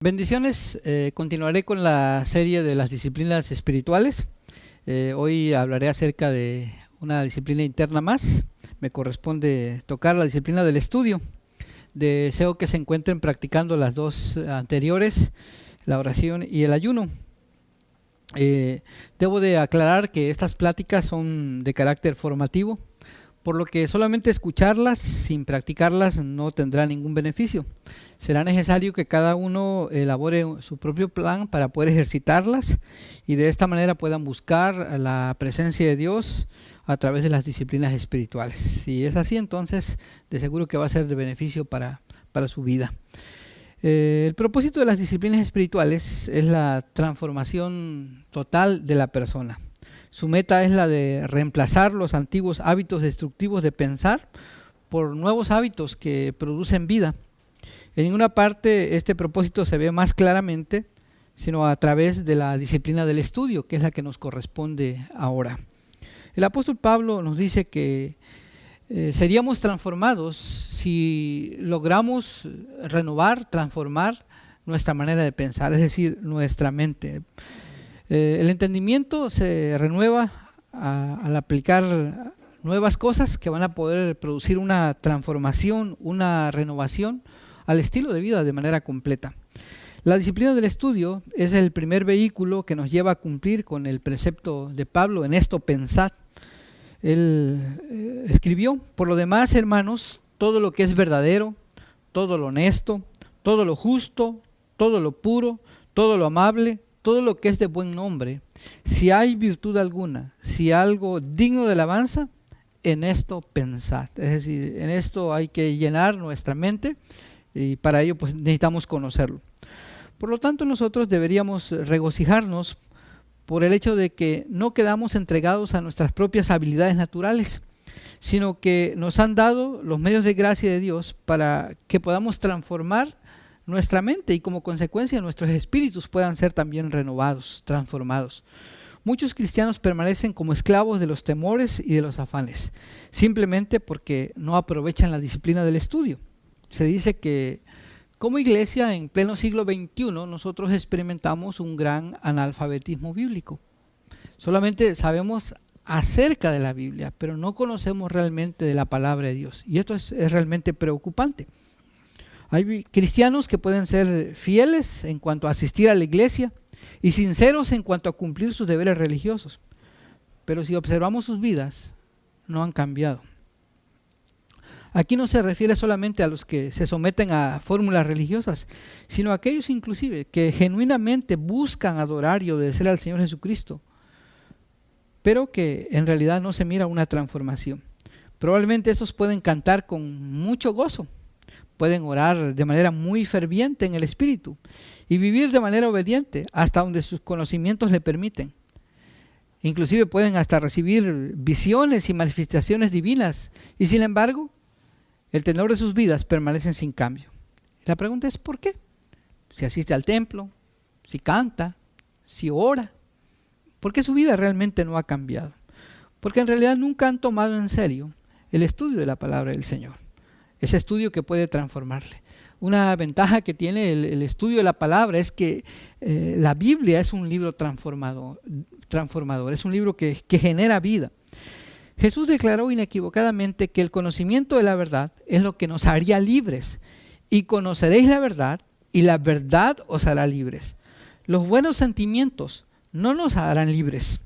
Bendiciones, continuaré con la serie de las disciplinas espirituales. Hoy hablaré acerca de una disciplina interna más. Me corresponde tocar la disciplina del estudio. Deseo que se encuentren practicando las dos anteriores, la oración y el ayuno. Debo de aclarar que estas pláticas son de carácter formativo, por lo que solamente escucharlas sin practicarlas no tendrá ningún beneficio. Será necesario que cada uno elabore su propio plan para poder ejercitarlas y de esta manera puedan buscar la presencia de Dios a través de las disciplinas espirituales. Si es así, entonces de seguro que va a ser de beneficio para su vida. El propósito de las disciplinas espirituales es la transformación total de la persona. Su meta es la de reemplazar los antiguos hábitos destructivos de pensar por nuevos hábitos que producen vida. En ninguna parte este propósito se ve más claramente, sino a través de la disciplina del estudio, que es la que nos corresponde ahora. El apóstol Pablo nos dice que seríamos transformados si logramos renovar, transformar nuestra manera de pensar, es decir, nuestra mente. El entendimiento se renueva al aplicar nuevas cosas que van a poder producir una transformación, una renovación al estilo de vida de manera completa. La disciplina del estudio es el primer vehículo que nos lleva a cumplir con el precepto de Pablo: en esto pensad. Él escribió: por lo demás, hermanos, todo lo que es verdadero, todo lo honesto, todo lo justo, todo lo puro, todo lo amable, todo lo que es de buen nombre, si hay virtud alguna, si algo digno de alabanza, en esto pensad. Es decir, en esto hay que llenar nuestra mente y para ello pues necesitamos conocerlo. Por lo tanto, nosotros deberíamos regocijarnos por el hecho de que no quedamos entregados a nuestras propias habilidades naturales, sino que nos han dado los medios de gracia de Dios para que podamos transformar nuestra mente y como consecuencia nuestros espíritus puedan ser también renovados, transformados. Muchos cristianos permanecen como esclavos de los temores y de los afanes, simplemente porque no aprovechan la disciplina del estudio. Se dice que como iglesia en pleno siglo XXI nosotros experimentamos un gran analfabetismo bíblico. Solamente sabemos acerca de la Biblia, pero no conocemos realmente de la palabra de Dios. Y esto es realmente preocupante. Hay cristianos que pueden ser fieles en cuanto a asistir a la iglesia y sinceros en cuanto a cumplir sus deberes religiosos. Pero si observamos sus vidas, no han cambiado. Aquí no se refiere solamente a los que se someten a fórmulas religiosas, sino a aquellos inclusive que genuinamente buscan adorar y obedecer al Señor Jesucristo, pero que en realidad no se mira una transformación. Probablemente estos pueden cantar con mucho gozo, pueden orar de manera muy ferviente en el Espíritu y vivir de manera obediente hasta donde sus conocimientos le permiten. Inclusive pueden hasta recibir visiones y manifestaciones divinas y sin embargo el tenor de sus vidas permanecen sin cambio. La pregunta es ¿por qué? Si asiste al templo, si canta, si ora, ¿por qué su vida realmente no ha cambiado? Porque en realidad nunca han tomado en serio el estudio de la palabra del Señor. Ese estudio que puede transformarle. Una ventaja que tiene el estudio de la palabra es que la Biblia es un libro transformador, es un libro que genera vida. Jesús declaró inequivocadamente que el conocimiento de la verdad es lo que nos haría libres. Y conoceréis la verdad y la verdad os hará libres. Los buenos sentimientos no nos harán libres.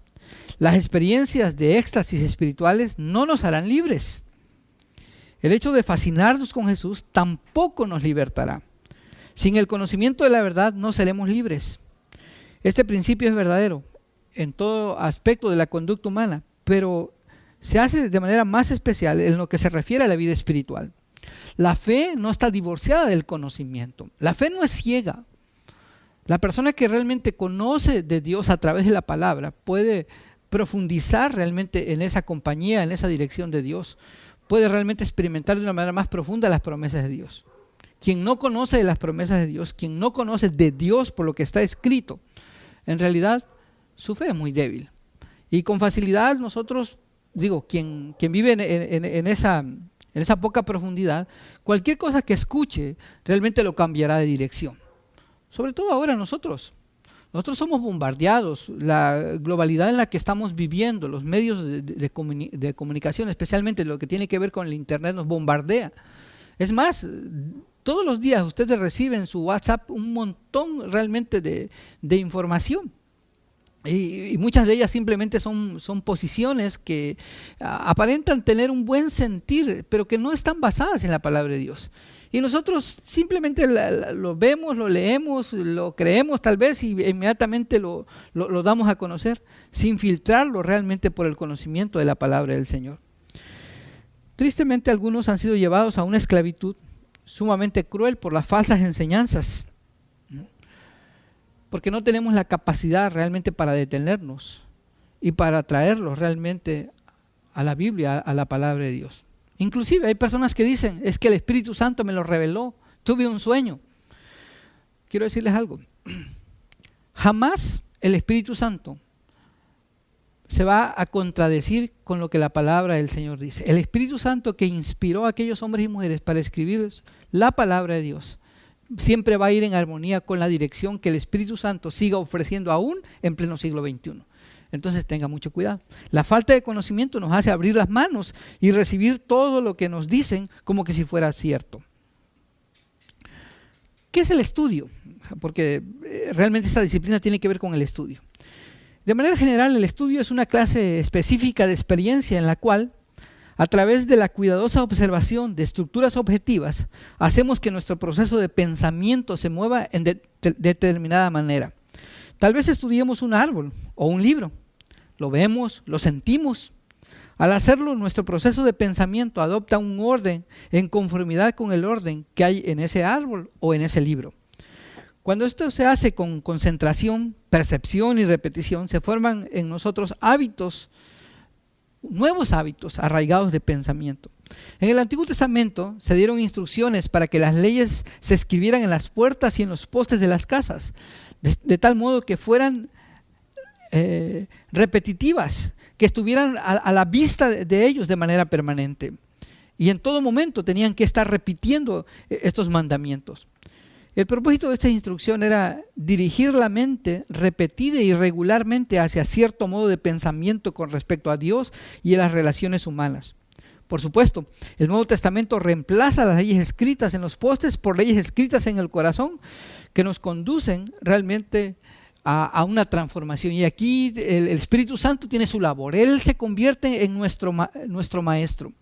Las experiencias de éxtasis espirituales no nos harán libres. El hecho de fascinarnos con Jesús tampoco nos libertará. Sin el conocimiento de la verdad no seremos libres. Este principio es verdadero en todo aspecto de la conducta humana, pero se hace de manera más especial en lo que se refiere a la vida espiritual. La fe no está divorciada del conocimiento. La fe no es ciega. La persona que realmente conoce de Dios a través de la palabra puede profundizar realmente en esa compañía, en esa dirección de Dios. Puede realmente experimentar de una manera más profunda las promesas de Dios. Quien no conoce de las promesas de Dios, quien no conoce de Dios por lo que está escrito, en realidad su fe es muy débil. Y con facilidad nosotros, quien vive en esa poca profundidad, cualquier cosa que escuche realmente lo cambiará de dirección. sobre todo ahora nosotros. Nosotros somos bombardeados, la globalidad en la que estamos viviendo, los medios de comunicación, especialmente lo que tiene que ver con el internet, nos bombardea. Es más, todos los días ustedes reciben en su WhatsApp un montón realmente de información. Y muchas de ellas simplemente son posiciones que aparentan tener un buen sentir, pero que no están basadas en la palabra de Dios. Y nosotros simplemente lo vemos, lo leemos, lo creemos tal vez y inmediatamente lo damos a conocer, sin filtrarlo realmente por el conocimiento de la palabra del Señor. Tristemente, algunos han sido llevados a una esclavitud sumamente cruel por las falsas enseñanzas, porque no tenemos la capacidad realmente para detenernos y para traerlos realmente a la Biblia, a la palabra de Dios. Inclusive hay personas que dicen, es que el Espíritu Santo me lo reveló, tuve un sueño. Quiero decirles algo, jamás el Espíritu Santo se va a contradecir con lo que la palabra del Señor dice. El Espíritu Santo que inspiró a aquellos hombres y mujeres para escribir la palabra de Dios, siempre va a ir en armonía con la dirección que el Espíritu Santo siga ofreciendo aún en pleno siglo XXI. Entonces tenga mucho cuidado. La falta de conocimiento nos hace abrir las manos y recibir todo lo que nos dicen como que si fuera cierto. ¿Qué es el estudio? Porque realmente esta disciplina tiene que ver con el estudio. De manera general, el estudio es una clase específica de experiencia en la cual, a través de la cuidadosa observación de estructuras objetivas, hacemos que nuestro proceso de pensamiento se mueva en determinada manera. Tal vez estudiemos un árbol o un libro, lo vemos, lo sentimos. Al hacerlo, nuestro proceso de pensamiento adopta un orden en conformidad con el orden que hay en ese árbol o en ese libro. Cuando esto se hace con concentración, percepción y repetición, se forman en nosotros hábitos, nuevos hábitos arraigados de pensamiento. En el Antiguo Testamento se dieron instrucciones para que las leyes se escribieran en las puertas y en los postes de las casas, de tal modo que fueran repetitivas, que estuvieran a la vista de ellos de manera permanente. Y en todo momento tenían que estar repitiendo estos mandamientos. El propósito de esta instrucción era dirigir la mente repetida y regularmente hacia cierto modo de pensamiento con respecto a Dios y a las relaciones humanas. Por supuesto, el Nuevo Testamento reemplaza las leyes escritas en los postes por leyes escritas en el corazón que nos conducen realmente a una transformación. Y aquí el Espíritu Santo tiene su labor. Él se convierte en nuestro maestro.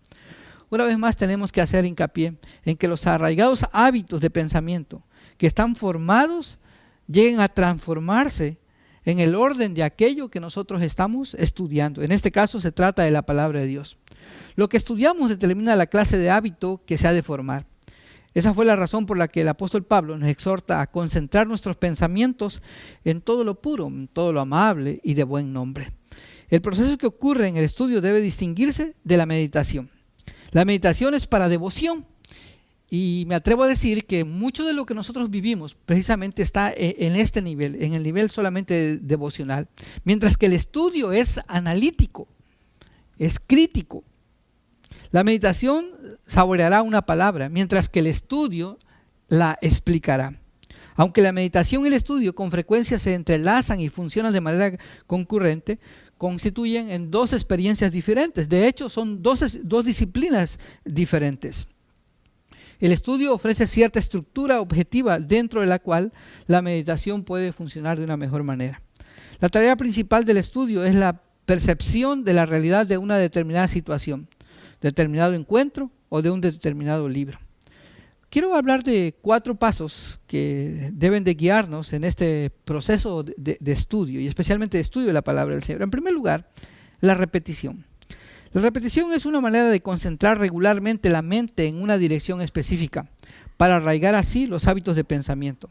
Una vez más tenemos que hacer hincapié en que los arraigados hábitos de pensamiento que están formados lleguen a transformarse en el orden de aquello que nosotros estamos estudiando. En este caso se trata de la palabra de Dios. Lo que estudiamos determina la clase de hábito que se ha de formar. Esa fue la razón por la que el apóstol Pablo nos exhorta a concentrar nuestros pensamientos en todo lo puro, en todo lo amable y de buen nombre. El proceso que ocurre en el estudio debe distinguirse de la meditación. La meditación es para devoción y me atrevo a decir que mucho de lo que nosotros vivimos precisamente está en este nivel, en el nivel solamente devocional, mientras que el estudio es analítico, es crítico. La meditación saboreará una palabra, mientras que el estudio la explicará. Aunque la meditación y el estudio con frecuencia se entrelazan y funcionan de manera concurrente, constituyen en dos experiencias diferentes. De hecho, son dos disciplinas diferentes. El estudio ofrece cierta estructura objetiva dentro de la cual la meditación puede funcionar de una mejor manera. La tarea principal del estudio es la percepción de la realidad de una determinada situación, determinado encuentro o de un determinado libro. Quiero hablar de 4 pasos que deben de guiarnos en este proceso de estudio y especialmente de estudio de la palabra del Señor. En primer lugar, la repetición. La repetición es una manera de concentrar regularmente la mente en una dirección específica para arraigar así los hábitos de pensamiento.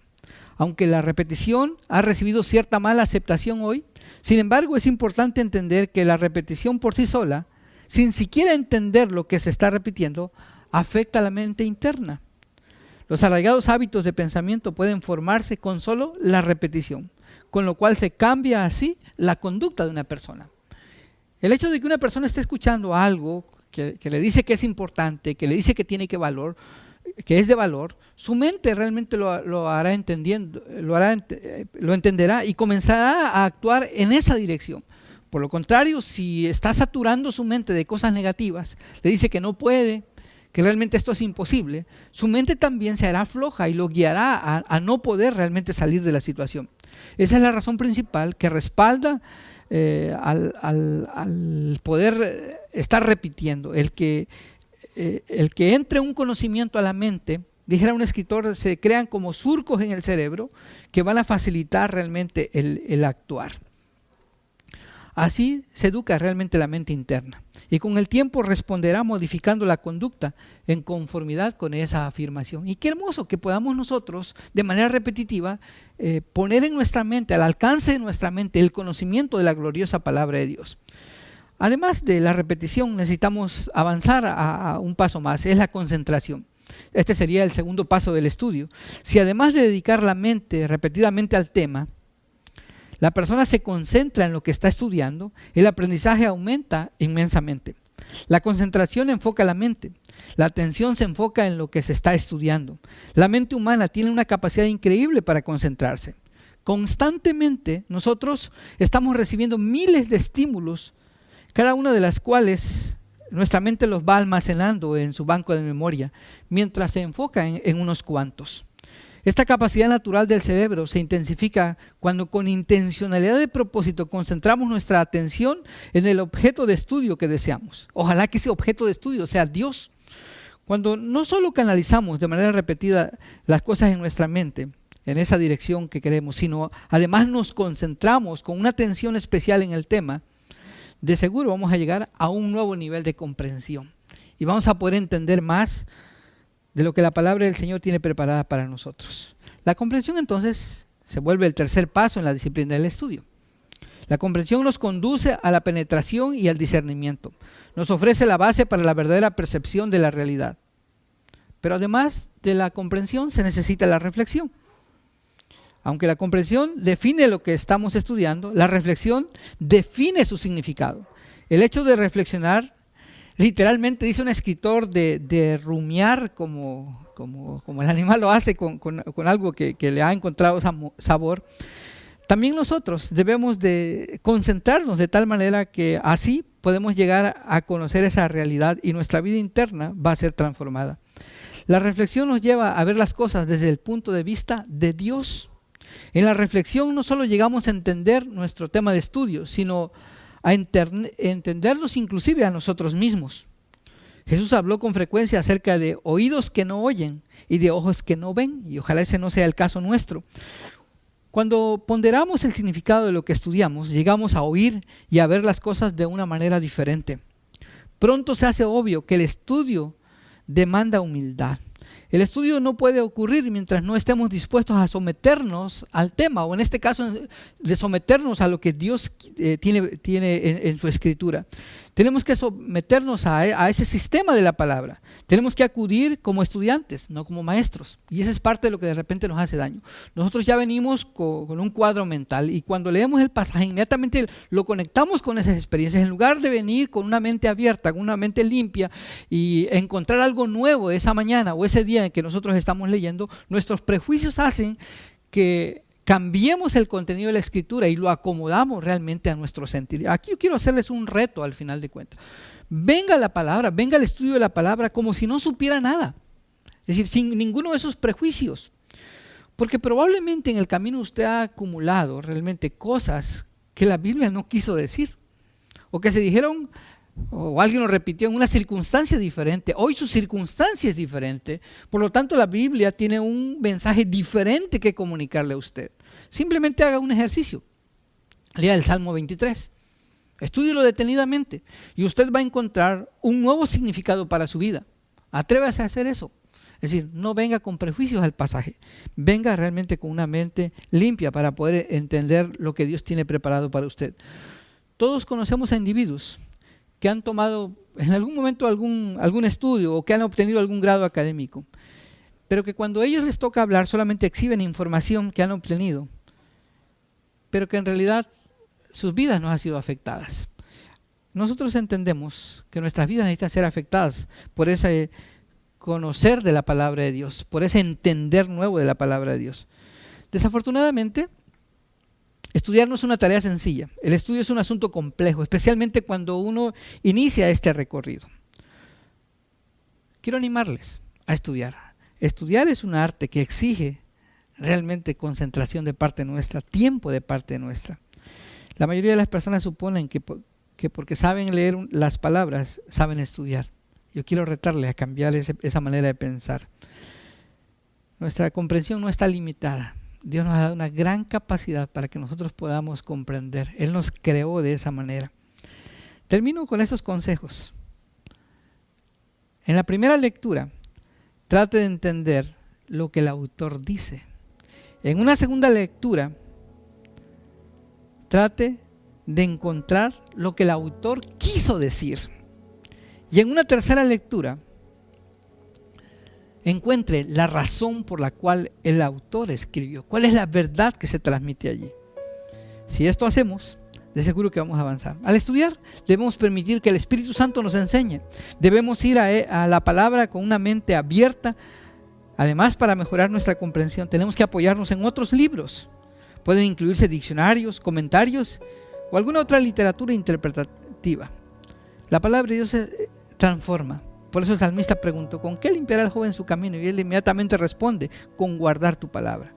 Aunque la repetición ha recibido cierta mala aceptación hoy, sin embargo es importante entender que la repetición por sí sola, sin siquiera entender lo que se está repitiendo, afecta a la mente interna. Los arraigados hábitos de pensamiento pueden formarse con solo la repetición, con lo cual se cambia así la conducta de una persona. El hecho de que una persona esté escuchando algo que le dice que es importante, que le dice que tiene que valor, que es de valor, su mente realmente lo hará entendiendo, lo entenderá y comenzará a actuar en esa dirección. Por lo contrario, si está saturando su mente de cosas negativas, le dice que no puede, que realmente esto es imposible, su mente también se hará floja y lo guiará a no poder realmente salir de la situación. Esa es la razón principal que respalda al poder estar repitiendo. El que entre un conocimiento a la mente, dijera un escritor, se crean como surcos en el cerebro que van a facilitar realmente el actuar. Así se educa realmente la mente interna y con el tiempo responderá modificando la conducta en conformidad con esa afirmación. Y qué hermoso que podamos nosotros de manera repetitiva poner en nuestra mente, al alcance de nuestra mente, el conocimiento de la gloriosa palabra de Dios. Además de la repetición, necesitamos avanzar a un paso más, es la concentración. Este sería el segundo paso del estudio. Si además de dedicar la mente repetidamente al tema, la persona se concentra en lo que está estudiando, el aprendizaje aumenta inmensamente. La concentración enfoca la mente, la atención se enfoca en lo que se está estudiando. La mente humana tiene una capacidad increíble para concentrarse. Constantemente nosotros estamos recibiendo miles de estímulos, cada una de las cuales nuestra mente los va almacenando en su banco de memoria, mientras se enfoca en unos cuantos. Esta capacidad natural del cerebro se intensifica cuando con intencionalidad de propósito concentramos nuestra atención en el objeto de estudio que deseamos. Ojalá que ese objeto de estudio sea Dios. Cuando no solo canalizamos de manera repetida las cosas en nuestra mente, en esa dirección que queremos, sino además nos concentramos con una atención especial en el tema, de seguro vamos a llegar a un nuevo nivel de comprensión y vamos a poder entender más de lo que la palabra del Señor tiene preparada para nosotros. La comprensión entonces se vuelve el tercer paso en la disciplina del estudio. La comprensión nos conduce a la penetración y al discernimiento. Nos ofrece la base para la verdadera percepción de la realidad. Pero además de la comprensión se necesita la reflexión. Aunque la comprensión define lo que estamos estudiando, la reflexión define su significado. El hecho de reflexionar, literalmente dice un escritor, de rumiar como el animal lo hace con algo que le ha encontrado sabor. También nosotros debemos de concentrarnos de tal manera que así podemos llegar a conocer esa realidad y nuestra vida interna va a ser transformada. La reflexión nos lleva a ver las cosas desde el punto de vista de Dios. En la reflexión no solo llegamos a entender nuestro tema de estudio, sino a entendernos inclusive a nosotros mismos. Jesús habló con frecuencia acerca de oídos que no oyen y de ojos que no ven, y ojalá ese no sea el caso nuestro. Cuando ponderamos el significado de lo que estudiamos, llegamos a oír y a ver las cosas de una manera diferente. Pronto se hace obvio que el estudio demanda humildad. El estudio no puede ocurrir mientras no estemos dispuestos a someternos al tema, o en este caso de someternos a lo que Dios tiene en su escritura. Tenemos que someternos a ese sistema de la palabra. Tenemos que acudir como estudiantes, no como maestros. Y esa es parte de lo que de repente nos hace daño. Nosotros ya venimos con un cuadro mental y cuando leemos el pasaje inmediatamente lo conectamos con esas experiencias. En lugar de venir con una mente abierta, con una mente limpia y encontrar algo nuevo esa mañana o ese día en que nosotros estamos leyendo, nuestros prejuicios hacen que cambiemos el contenido de la escritura y lo acomodamos realmente a nuestro sentir. Aquí yo quiero hacerles un reto al final de cuentas. Venga la palabra, venga el estudio de la palabra como si no supiera nada. Es decir, sin ninguno de esos prejuicios. Porque probablemente en el camino usted ha acumulado realmente cosas que la Biblia no quiso decir. O que se dijeron, o alguien lo repitió en una circunstancia diferente. Hoy su circunstancia es diferente. Por lo tanto, la Biblia tiene un mensaje diferente que comunicarle a usted. Simplemente haga un ejercicio. Lea el Salmo 23. Estúdielo detenidamente y usted va a encontrar un nuevo significado para su vida. Atrévase a hacer eso. Es decir, no venga con prejuicios al pasaje. Venga realmente con una mente limpia para poder entender lo que Dios tiene preparado para usted. Todos conocemos a individuos que han tomado en algún momento algún estudio o que han obtenido algún grado académico, pero que cuando a ellos les toca hablar solamente exhiben información que han obtenido, pero que en realidad sus vidas no han sido afectadas. Nosotros entendemos que nuestras vidas necesitan ser afectadas por ese conocer de la palabra de Dios, por ese entender nuevo de la palabra de Dios. Desafortunadamente, estudiar no es una tarea sencilla. El estudio es un asunto complejo, especialmente cuando uno inicia este recorrido. Quiero animarles a estudiar. Estudiar es un arte que exige realmente concentración de parte nuestra, tiempo de parte nuestra. La mayoría de las personas suponen que porque saben leer las palabras, saben estudiar. Yo quiero retarles a cambiar esa manera de pensar. Nuestra comprensión no está limitada. Dios nos ha dado una gran capacidad para que nosotros podamos comprender. Él nos creó de esa manera. Termino con estos consejos. En la primera lectura, trate de entender lo que el autor dice. En una segunda lectura, trate de encontrar lo que el autor quiso decir. Y en una tercera lectura, encuentre la razón por la cual el autor escribió. ¿Cuál es la verdad que se transmite allí? Si esto hacemos, de seguro que vamos a avanzar. Al estudiar, debemos permitir que el Espíritu Santo nos enseñe. Debemos ir a la palabra con una mente abierta. Además, para mejorar nuestra comprensión, tenemos que apoyarnos en otros libros. Pueden incluirse diccionarios, comentarios o alguna otra literatura interpretativa. La palabra de Dios transforma. Por eso el salmista preguntó, ¿con qué limpiará el joven su camino? Y él inmediatamente responde, con guardar tu palabra.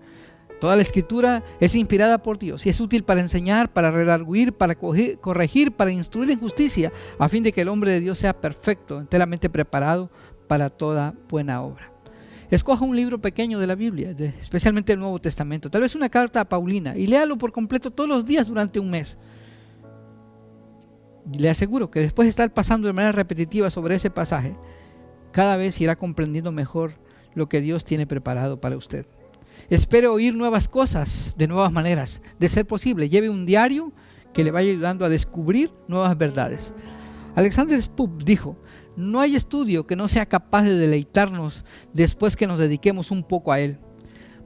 Toda la escritura es inspirada por Dios y es útil para enseñar, para redarguir, para corregir, para instruir en justicia, a fin de que el hombre de Dios sea perfecto, enteramente preparado para toda buena obra. Escoja un libro pequeño de la Biblia, especialmente el Nuevo Testamento, tal vez una carta a Paulina, y léalo por completo todos los días durante un mes. Y le aseguro que después de estar pasando de manera repetitiva sobre ese pasaje, cada vez irá comprendiendo mejor lo que Dios tiene preparado para usted. Espere oír nuevas cosas de nuevas maneras. De ser posible, lleve un diario que le vaya ayudando a descubrir nuevas verdades. Alexander Pope dijo, no hay estudio que no sea capaz de deleitarnos después que nos dediquemos un poco a él.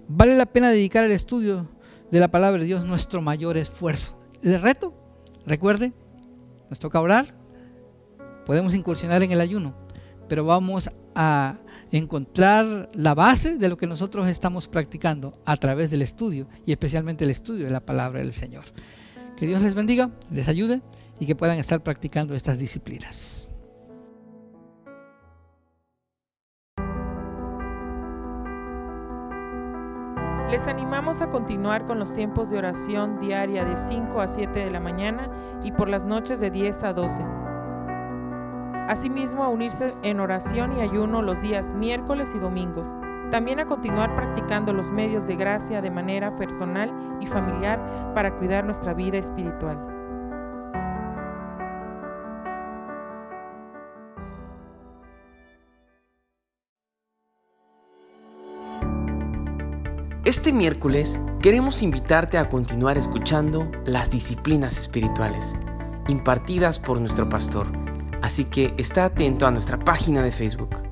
Vale la pena dedicar al estudio de la palabra de Dios nuestro mayor esfuerzo. El reto, recuerde, nos toca orar, podemos incursionar en el ayuno, pero vamos a encontrar la base de lo que nosotros estamos practicando a través del estudio y especialmente el estudio de la palabra del Señor. Que Dios les bendiga, les ayude y que puedan estar practicando estas disciplinas. Les animamos a continuar con los tiempos de oración diaria de 5 a 7 de la mañana y por las noches de 10 a 12. Asimismo, a unirse en oración y ayuno los días miércoles y domingos. También a continuar practicando los medios de gracia de manera personal y familiar para cuidar nuestra vida espiritual. Este miércoles queremos invitarte a continuar escuchando las disciplinas espirituales impartidas por nuestro pastor. Así que está atento a nuestra página de Facebook.